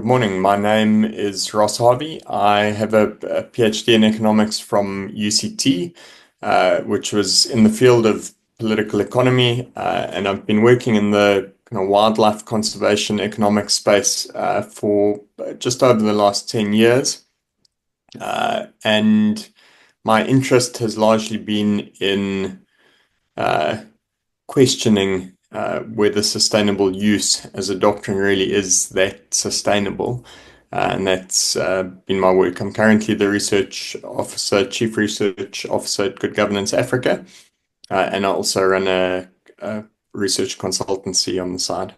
Good morning. My name is Ross Harvey. I have a PhD in economics from UCT, which was in the field of political economy, and I've been working in the wildlife conservation economic space for just over the last 10 years. And my interest has largely been in questioning whether sustainable use as a doctrine really is that sustainable. And that's been my work. I'm currently the Chief Research Officer at Good Governance Africa, and I also run a research consultancy on the side.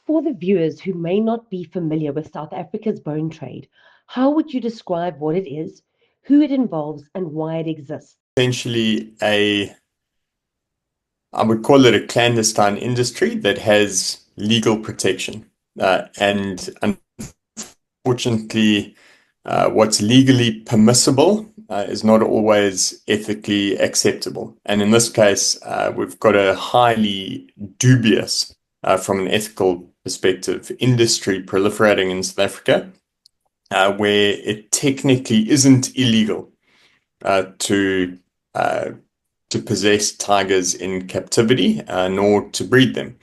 For the viewers who may not be familiar with South Africa's bone trade, how would you describe what it is, who it involves, and why it exists? Essentially, I would call it a clandestine industry that has legal protection. And unfortunately, what's legally permissible is not always ethically acceptable. And in this case, we've got a highly dubious, from an ethical perspective, industry proliferating in South Africa, where it technically isn't illegal to possess tigers in captivity, nor to breed them,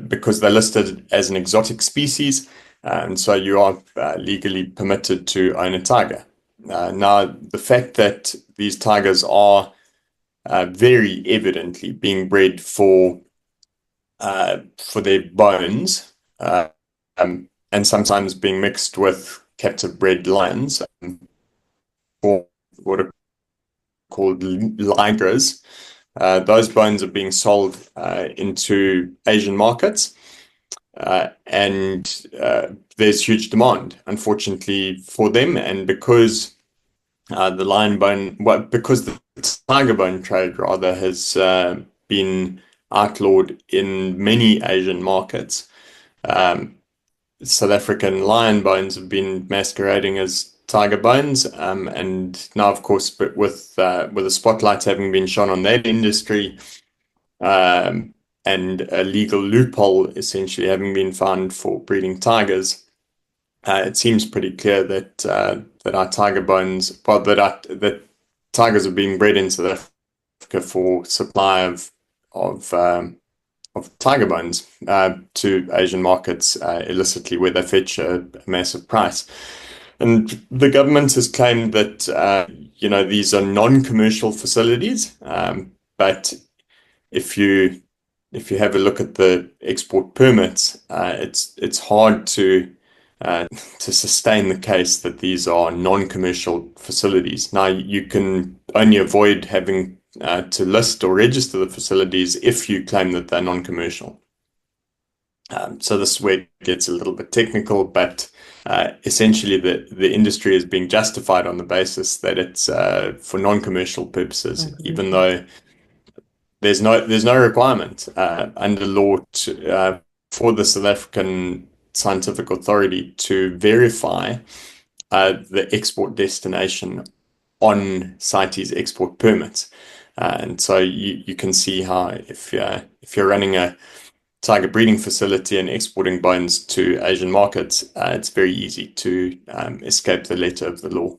because they're listed as an exotic species, and so you are legally permitted to own a tiger. Now, the fact that these tigers are very evidently being bred for their bones, and sometimes being mixed with captive bred lions, for what are called ligers. Those bones are being sold into Asian markets, and there's huge demand, unfortunately, for them. And because because the tiger bone trade rather has been outlawed in many Asian markets, South African lion bones have been masquerading as tiger bones, and now, of course, but with the spotlight having been shone on that industry, and a legal loophole essentially having been found for breeding tigers, it seems pretty clear that our tiger bones, well, that tigers are being bred in South Africa for supply of tiger bones to Asian markets illicitly, where they fetch a massive price. And the government has claimed that these are non-commercial facilities, but if you have a look at the export permits, it's hard to sustain the case that these are non-commercial facilities. Now, you can only avoid having to list or register the facilities if you claim that they're non-commercial. So this is where it gets a little bit technical, but essentially the industry is being justified on the basis that it's for non-commercial purposes, even though there's no requirement under law for the South African Scientific Authority to verify the export destination on CITES export permits. And so you can see how if you're running a tiger breeding facility and exporting bones to Asian markets, it's very easy to escape the letter of the law.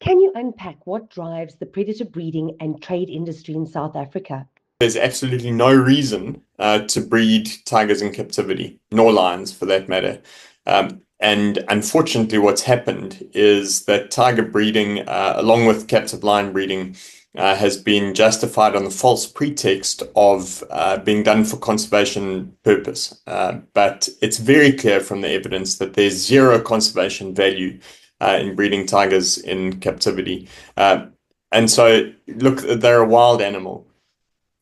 Can you unpack what drives the predator breeding and trade industry in South Africa? There's absolutely no reason to breed tigers in captivity, nor lions for that matter. And unfortunately, what's happened is that tiger breeding, along with captive lion breeding, has been justified on the false pretext of being done for conservation purpose. But it's very clear from the evidence that there's zero conservation value in breeding tigers in captivity. And so, look, they're a wild animal.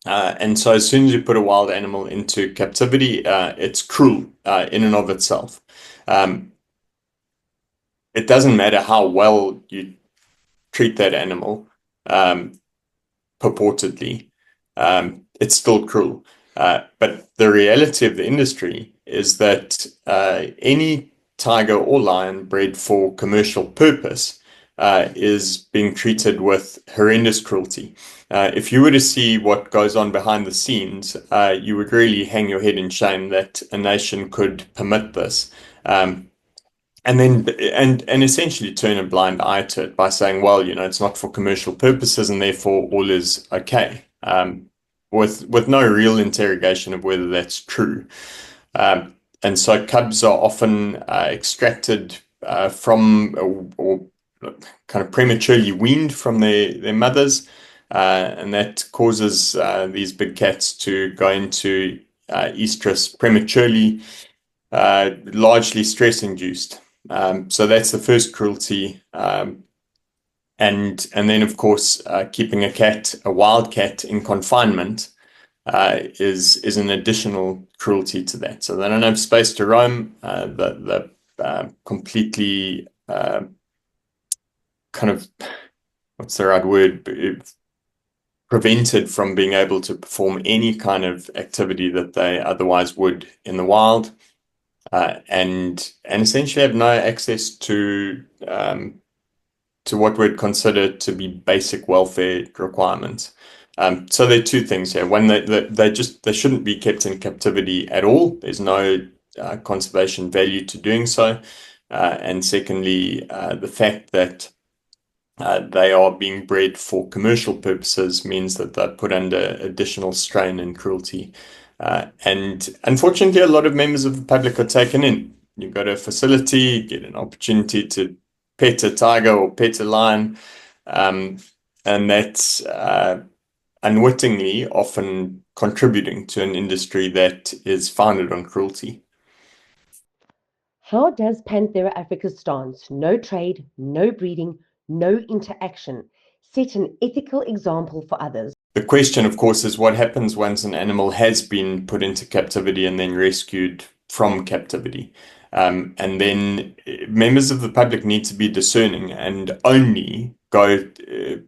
And so as soon as you put a wild animal into captivity, it's cruel in and of itself. It doesn't matter how well you treat that animal, purportedly, it's still cruel. But the reality of the industry is that any tiger or lion bred for commercial purpose is being treated with horrendous cruelty. If you were to see what goes on behind the scenes, you would really hang your head in shame that a nation could permit this. Um, and essentially turn a blind eye to it by saying, well, it's not for commercial purposes and therefore all is okay, with no real interrogation of whether that's true. And so cubs are often extracted from or kind of prematurely weaned from their mothers, and that causes these big cats to go into estrus prematurely, largely stress induced. So that's the first cruelty. And then, of course, keeping a wild cat in confinement is an additional cruelty to that. So they don't have space to roam. The completely kind of, what's the right word? Prevented from being able to perform any kind of activity that they otherwise would in the wild. And essentially have no access to what we'd consider to be basic welfare requirements. So there are two things here. One, they shouldn't be kept in captivity at all. There's no conservation value to doing so. And secondly, the fact that they are being bred for commercial purposes means that they're put under additional strain and cruelty. And unfortunately, a lot of members of the public are taken in. You go to a facility, get an opportunity to pet a tiger or pet a lion, and that's unwittingly often contributing to an industry that is founded on cruelty. How does Panthera Africa's stance, no trade, no breeding, no interaction, set an ethical example for others? The question, of course, is what happens once an animal has been put into captivity and then rescued from captivity. And then members of the public need to be discerning and only go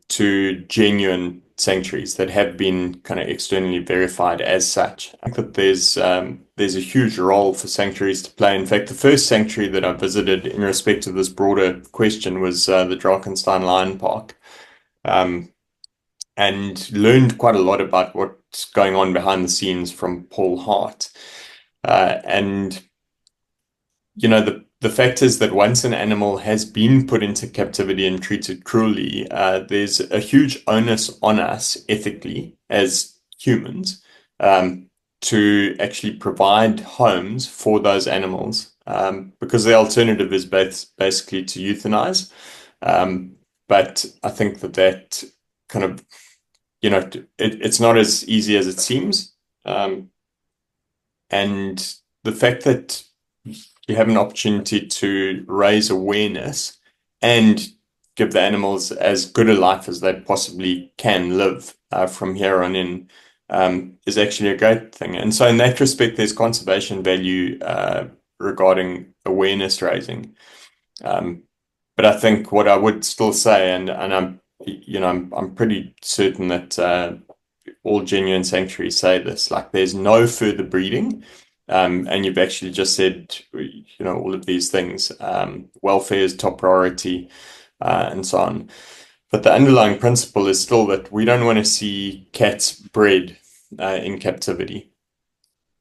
to genuine sanctuaries that have been kind of externally verified as such. I think that there's a huge role for sanctuaries to play. In fact, the first sanctuary that I visited in respect of this broader question was the Drakenstein Lion Park. And learned quite a lot about what's going on behind the scenes from Paul Hart. And the fact is that once an animal has been put into captivity and treated cruelly, there's a huge onus on us ethically as humans to actually provide homes for those animals, because the alternative is basically to euthanize. But I think that kind of, it's not as easy as it seems. And the fact that you have an opportunity to raise awareness and give the animals as good a life as they possibly can live from here on in is actually a great thing. And so in that respect, there's conservation value regarding awareness raising. But I think what I would still say, and I'm pretty certain that all genuine sanctuaries say this, like there's no further breeding. And you've actually just said, all of these things. Welfare is top priority, and so on. But the underlying principle is still that we don't want to see cats bred in captivity.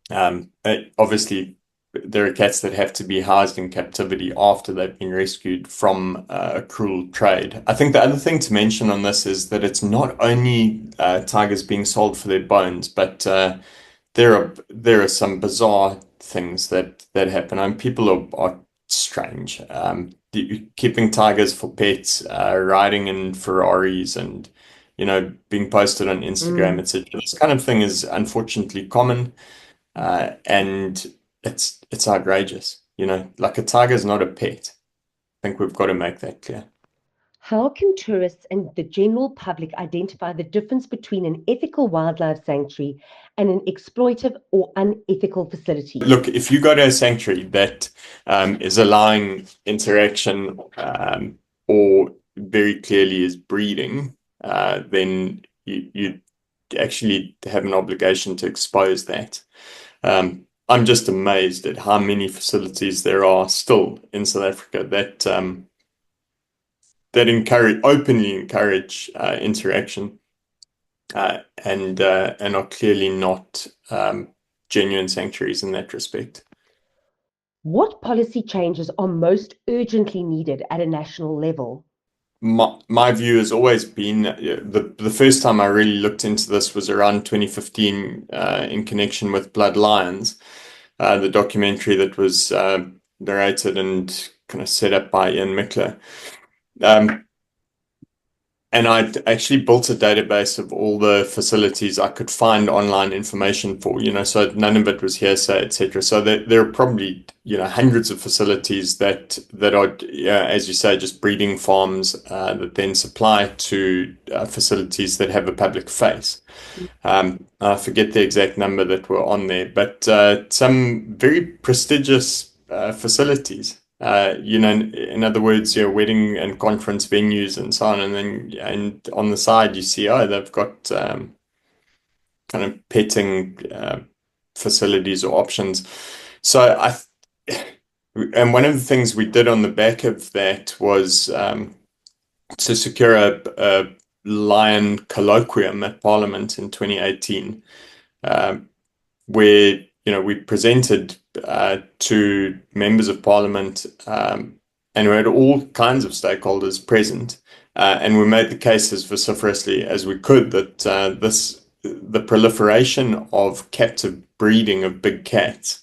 Obviously, there are cats that have to be housed in captivity after they've been rescued from a cruel trade. I think the other thing to mention on this is that it's not only tigers being sold for their bones, but there are some bizarre things that happen. I mean, people are strange. Keeping tigers for pets, riding in Ferraris, and being posted on Instagram, etc. This kind of thing is unfortunately common, and it's outrageous. Like a tiger is not a pet. I think we've got to make that clear. How can tourists and the general public identify the difference between an ethical wildlife sanctuary and an exploitive or unethical facility? Look, if you go to a sanctuary that is allowing interaction or very clearly is breeding, then you actually have an obligation to expose that. I'm just amazed at how many facilities there are still in South Africa that openly encourage interaction, and are clearly not genuine sanctuaries in that respect. What policy changes are most urgently needed at a national level? My view has always been the first time I really looked into this was around 2015 in connection with Blood Lions, the documentary that was narrated and kind of set up by Ian Mickler. Um, And I actually built a database of all the facilities I could find online information for, so none of it was hearsay, etc. So there are probably, hundreds of facilities that are, as you say, just breeding farms that then supply to facilities that have a public face. I forget the exact number that were on there, but some very prestigious facilities. In other words, wedding and conference venues and so on, and on the side you see, they've got kind of petting facilities or options. So and one of the things we did on the back of that was to secure a lion colloquium at Parliament in 2018, where we presented to members of Parliament, and we had all kinds of stakeholders present, and we made the case as vociferously as we could that the proliferation of captive breeding of big cats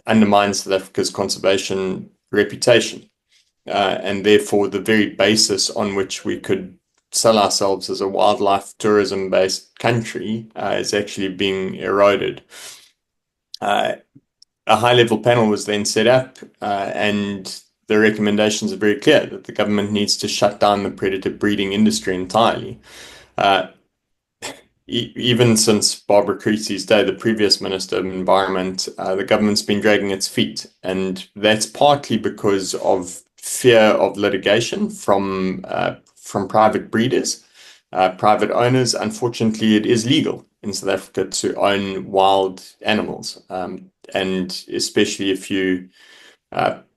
undermines South Africa's conservation reputation, and therefore the very basis on which we could sell ourselves as a wildlife tourism based country is actually being eroded. A high level panel was then set up, and the recommendations are very clear that the government needs to shut down the predator breeding industry entirely. Even since Barbara Creesy's day, the previous Minister of Environment, the government's been dragging its feet, and that's partly because of fear of litigation from private breeders, private owners. Unfortunately, it is legal in South Africa to own wild animals, and especially if you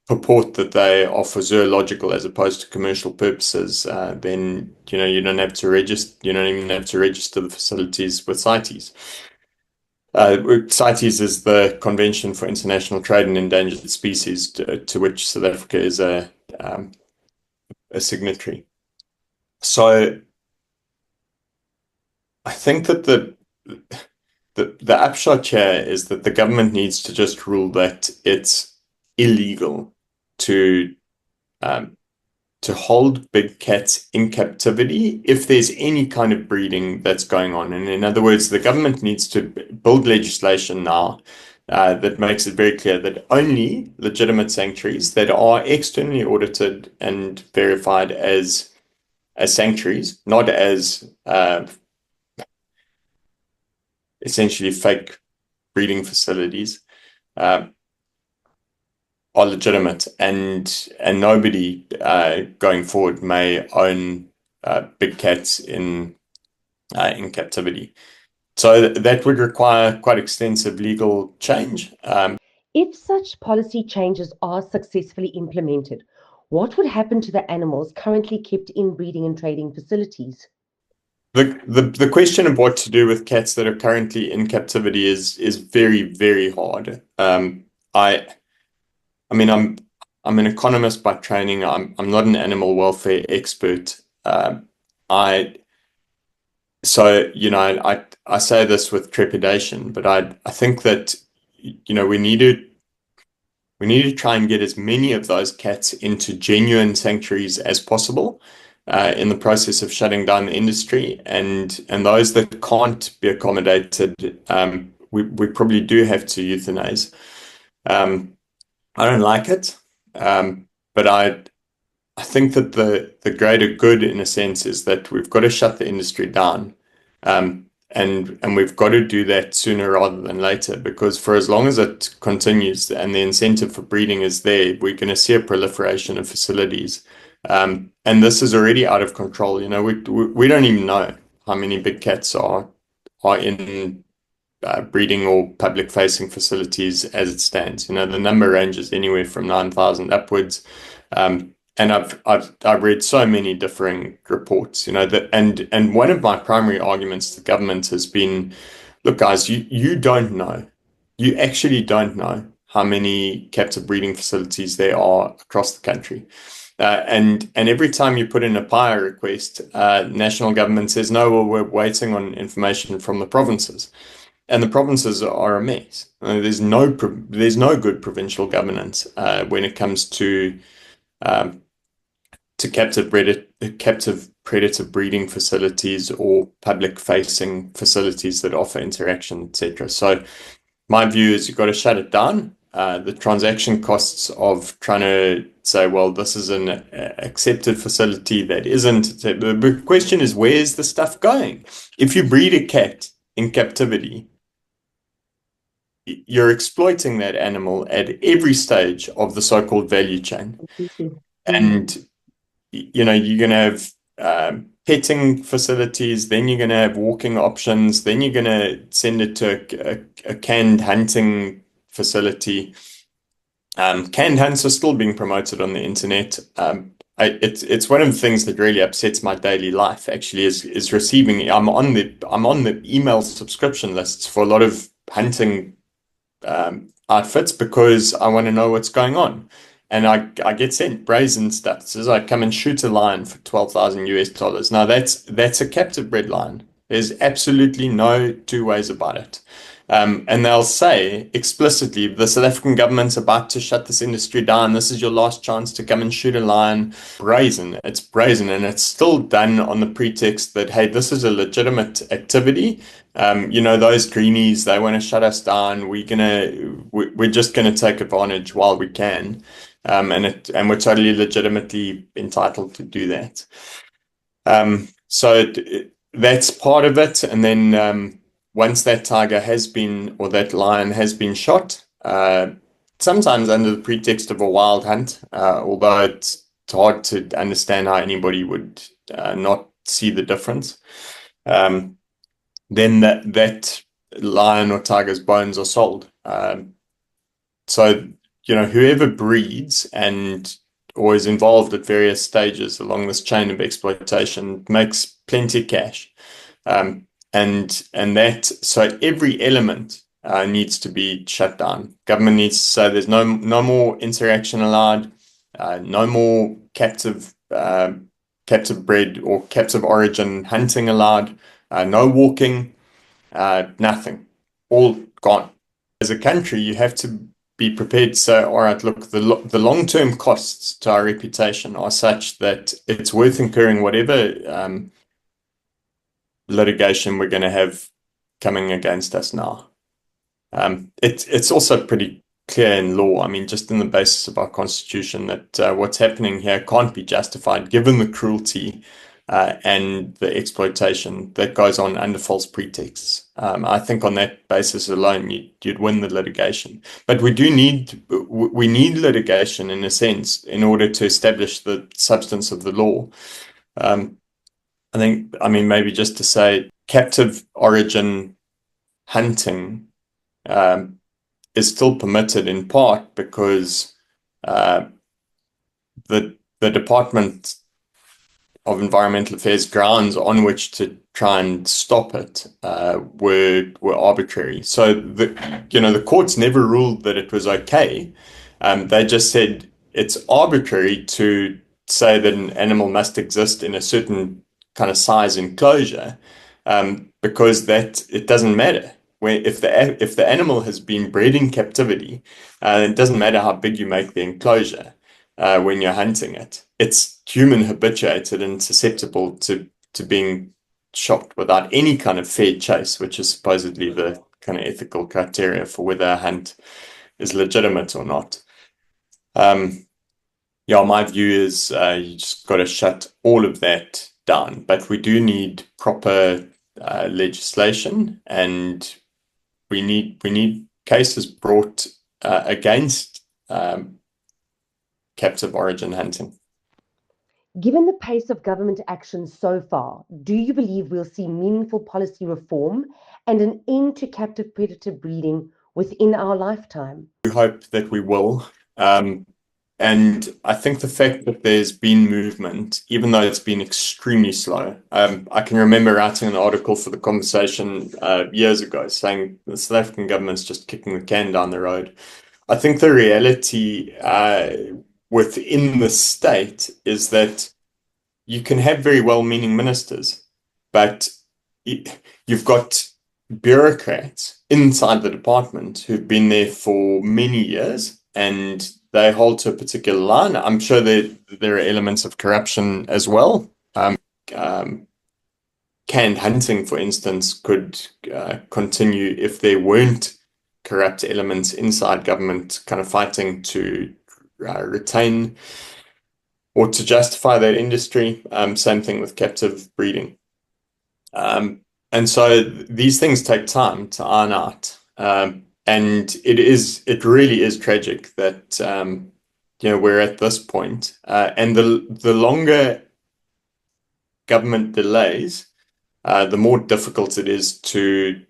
purport that they are for zoological as opposed to commercial purposes, then you don't have to register. You don't even have to register the facilities with CITES. CITES is the Convention for International Trade in Endangered Species, to which South Africa is a signatory. So I think that the upshot here is that the government needs to just rule that it's illegal to hold big cats in captivity if there's any kind of breeding that's going on. And in other words, the government needs to build legislation now that makes it very clear that only legitimate sanctuaries that are externally audited and verified as sanctuaries, not as essentially fake breeding facilities, are legitimate, and nobody going forward may own big cats in captivity. So that would require quite extensive legal change. If such policy changes are successfully implemented, what would happen to the animals currently kept in breeding and trading facilities? The question of what to do with cats that are currently in captivity is very, very hard. I mean, I'm an economist by training. I'm not an animal welfare expert. I so I say this with trepidation, but I think that we need to try and get as many of those cats into genuine sanctuaries as possible in the process of shutting down the industry, and those that can't be accommodated, we probably do have to euthanize. I don't like it, but I think that the greater good, in a sense, is that we've got to shut the industry down, and we've got to do that sooner rather than later, because for as long as it continues and the incentive for breeding is there, we're going to see a proliferation of facilities, and this is already out of control. We don't even know how many big cats are in breeding or public facing facilities as it stands. The number ranges anywhere from 9,000 upwards. and I've read so many differing reports, that and one of my primary arguments to government has been, look, guys, you don't know. You actually don't know how many captive breeding facilities there are across the country. And every time you put in a PIA request, national government says, no, well, we're waiting on information from the provinces. And the provinces are a mess. There's no good provincial governance when it comes um, to captive predator breeding facilities or public facing facilities that offer interaction, etc. So my view is you've got to shut it down. The transaction costs of trying to say, well, this is an accepted facility that isn't. The question is, where's the stuff going? If you breed a cat in captivity, you're exploiting that animal at every stage of the so-called value chain. Completely. And you're going to have petting facilities, then you're going to have walking options, then you're going to send it to a canned hunting facility. Canned hunts are still being promoted on the internet. It's one of the things that really upsets my daily life. Actually, is receiving. I'm on the email subscription lists for a lot of hunting outfits because I want to know what's going on. And I get sent brazen stuff. It says I come and shoot a lion for 12,000 US dollars. Now that's a captive bred lion. There's absolutely no two ways about it. And they'll say explicitly, the South African government's about to shut this industry down. This is your last chance to come and shoot a lion. Brazen. It's brazen. And it's still done on the pretext that, hey, this is a legitimate activity. Those greenies, they want to shut us down. We're just gonna take advantage while we can. And we're totally legitimately entitled to do that. So that's part of it. And then once that tiger has been, or that lion has been shot, sometimes under the pretext of a wild hunt, although it's hard to understand how anybody would not see the difference. Then that lion or tiger's bones are sold. So, whoever breeds and or is involved at various stages along this chain of exploitation makes plenty of cash. And that so every element needs to be shut down. Government needs to say there's no more interaction allowed, no more captive bred or captive origin hunting allowed, no walking, nothing, all gone. As a country, you have to be prepared to say, all right, look, the long-term costs to our reputation are such that it's worth incurring whatever litigation we're going to have coming against us now. It's also pretty clear in law, I mean, just in the basis of our constitution, that what's happening here can't be justified given the cruelty and the exploitation that goes on under false pretexts. I think on that basis alone, you'd win the litigation. But we need litigation in a sense in order to establish the substance of the law. I mean, maybe just to say captive origin hunting is still permitted in part because the Department of Environmental Affairs grounds on which to try and stop it were arbitrary. So the courts never ruled that it was okay. They just said it's arbitrary to say that an animal must exist in a certain kind of size enclosure because that it doesn't matter. If the animal has been bred in captivity, it doesn't matter how big you make the enclosure when you're hunting it. It's human habituated and susceptible to being shot without any kind of fair chase, which is supposedly the kind of ethical criteria for whether a hunt is legitimate or not. My view is you just got to shut all of that down. But we do need proper legislation, and we need cases brought against captive origin hunting. Given the pace of government action so far, do you believe we'll see meaningful policy reform and an end to captive predator breeding within our lifetime? We hope that we will. And I think the fact that there's been movement, even though it's been extremely slow, I can remember writing an article for the conversation years ago saying the South African government's just kicking the can down the road. I think the reality within the state is that you can have very well-meaning ministers, but you've got bureaucrats inside the department who've been there for many years and they hold to a particular line. I'm sure there are elements of corruption as well. Um, Canned hunting, for instance, could continue if there weren't corrupt elements inside government kind of fighting to retain or to justify that industry. Same thing with captive breeding. Um, and so these things take time to iron out. And it really is tragic that, we're at this point. And the longer government delays, the more difficult it is to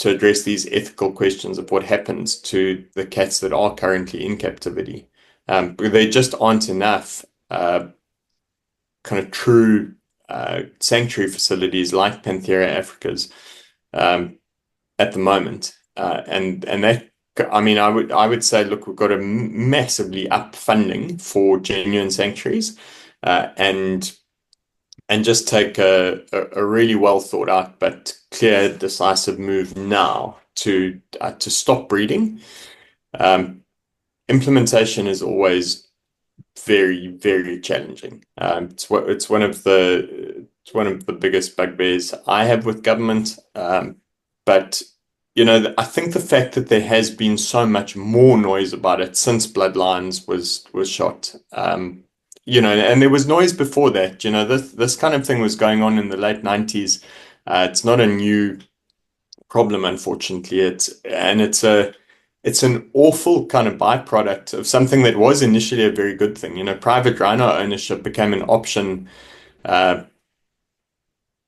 address these ethical questions of what happens to the cats that are currently in captivity. Because there just aren't enough kind of true sanctuary facilities like Panthera Africa's at the moment. And that, I mean, I would say, look, we've got a massively up funding for genuine sanctuaries, and just take a really well thought out but clear, decisive move now to stop breeding. Implementation is always very, very challenging. It's one of the biggest bugbears I have with government. But I think the fact that there has been so much more noise about it since Bloodlines was shot. And there was noise before that. This kind of thing was going on in the late 90s. It's not a new problem, unfortunately. It's an awful kind of byproduct of something that was initially a very good thing. Private rhino ownership became an option,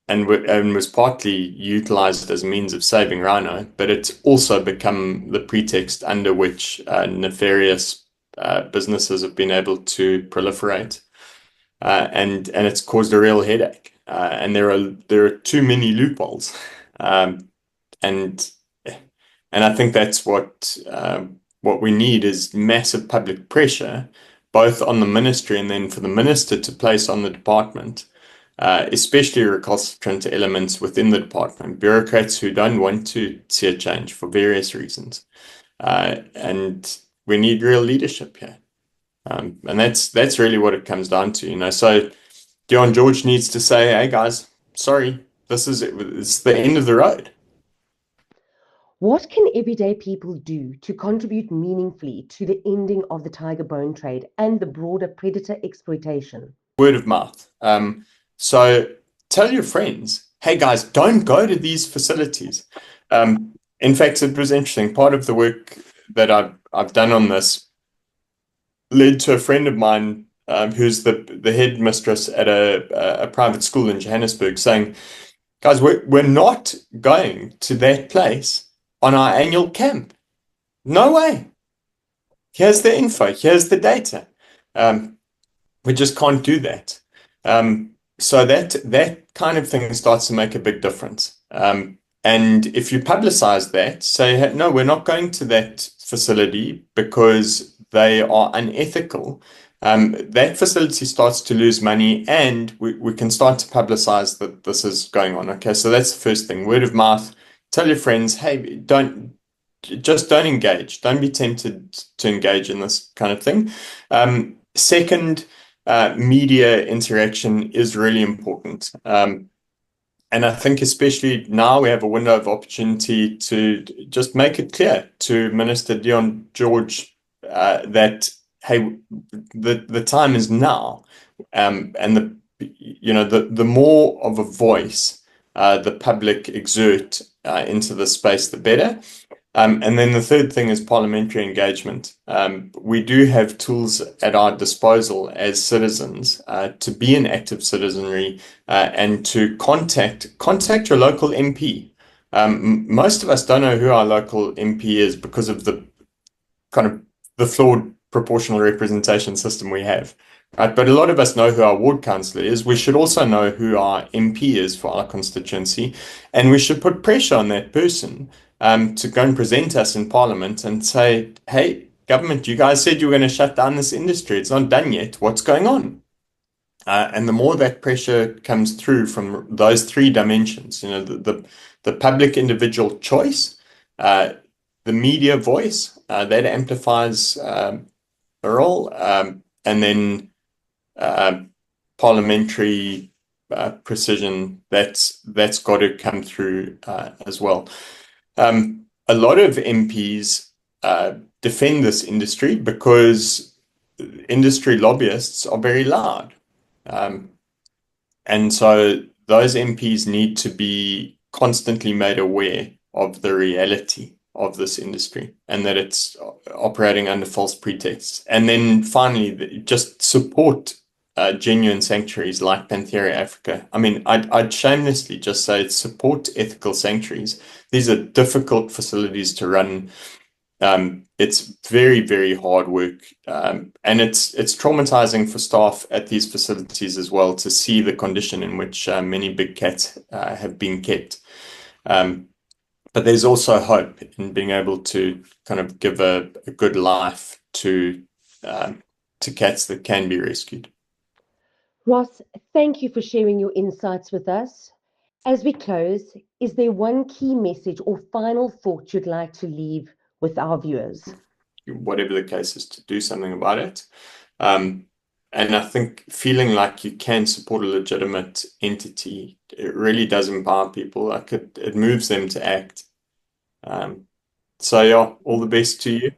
and was partly utilized as a means of saving rhino, but it's also become the pretext under which nefarious businesses have been able to proliferate, and it's caused a real headache. And there are too many loopholes, and I think that's what we need is massive public pressure, both on the ministry and then for the minister to place on the department, especially recalcitrant elements within the department, bureaucrats who don't want to see a change for various reasons. And we need real leadership here. And that's really what it comes down to. So Dion George needs to say, hey guys, sorry, it's the end of the road. What can everyday people do to contribute meaningfully to the ending of the tiger bone trade and the broader predator exploitation? Word of mouth. So tell your friends, hey guys, don't go to these facilities. In fact, it was interesting. Part of the work that I've done on this led to a friend of mine, who's the headmistress at a private school in Johannesburg, saying, guys, we're not going to that place on our annual camp. No way. Here's the info. Here's the data. We just can't do that. So that kind of thing starts to make a big difference. And if you publicize that, say, hey, no, we're not going to that facility because they are unethical. That facility starts to lose money, and we can start to publicize that this is going on. Okay, so that's the first thing. Word of mouth. Tell your friends, hey, don't engage. Don't be tempted to engage in this kind of thing. Second, media interaction is really important. And I think especially now we have a window of opportunity to just make it clear to Minister Dion George that, hey, the time is now. And the more of a voice the public exert into the space, the better. And then the third thing is parliamentary engagement. We do have tools at our disposal as citizens to be an active citizenry and to contact your local MP. Most of us don't know who our local MP is because of the kind of the flawed proportional representation system we have. Right? But a lot of us know who our ward councillor is. We should also know who our MP is for our constituency, and we should put pressure on that person to go and present us in Parliament and say, hey, government, you guys said you were going to shut down this industry. It's not done yet. What's going on? And the more that pressure comes through from those three dimensions, the public individual choice, the media voice that amplifies a role, and then uh, parliamentary precision that's got to come through as well. A lot of MPs defend this industry because industry lobbyists are very loud. Um, and so those MPs need to be constantly made aware of the reality of this industry and that it's operating under false pretexts. And then finally, just support genuine sanctuaries like Panthera Africa. I mean, I'd shamelessly just say support ethical sanctuaries. These are difficult facilities to run. It's very, very hard work, and it's traumatizing for staff at these facilities as well to see the condition in which many big cats have been kept. Um, but there's also hope in being able to kind of give a good life to cats that can be rescued. Ross, thank you for sharing your insights with us. As we close, is there one key message or final thought you'd like to leave with our viewers? Whatever the case is, to do something about it. Um, and I think feeling like you can support a legitimate entity, it really does empower people. Like it moves them to act. So yeah, all the best to you.